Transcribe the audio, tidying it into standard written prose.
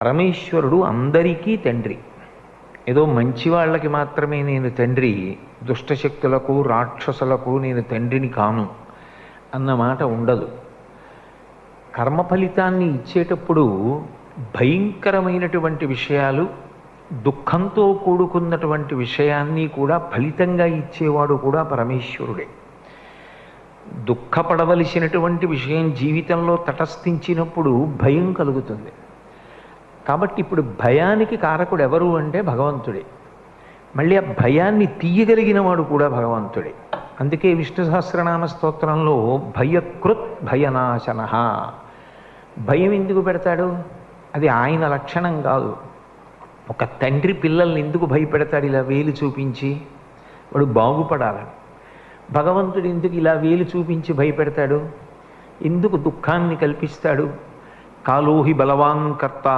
పరమేశ్వరుడు అందరికీ తండ్రి. ఏదో మంచి వాళ్ళకి మాత్రమే నేను తండ్రి, దుష్టశక్తులకు రాక్షసులకు నేను తండ్రిని కాను అన్నమాట ఉండదు. కర్మ ఫలితాన్ని ఇచ్చేటప్పుడు భయంకరమైనటువంటి విషయాలు, దుఃఖంతో కూడుకున్నటువంటి విషయాన్ని కూడా ఫలితంగా ఇచ్చేవాడు కూడా పరమేశ్వరుడే. దుఃఖపడవలసినటువంటి విషయం జీవితంలో తటస్థించినప్పుడు భయం కలుగుతుంది. కాబట్టి ఇప్పుడు భయానికి కారకుడు ఎవరు అంటే భగవంతుడే. మళ్ళీ ఆ భయాన్ని తీయగలిగిన వాడు కూడా భగవంతుడే. అందుకే విష్ణు సహస్రనామ స్తోత్రంలో భయకృత్ భయనాశన, భయం ఎందుకు పెడతాడు? అది ఆయన లక్షణం కాదు. ఒక తండ్రి పిల్లల్ని ఎందుకు భయపెడతాడు ఇలా వేలు చూపించి? వాడు బాగుపడాలని. భగవంతుడు ఎందుకు ఇలా వేలు చూపించి భయపెడతాడు? ఎందుకు దుఃఖాన్ని కల్పిస్తాడు? కాలోహి బలవాన్ కర్త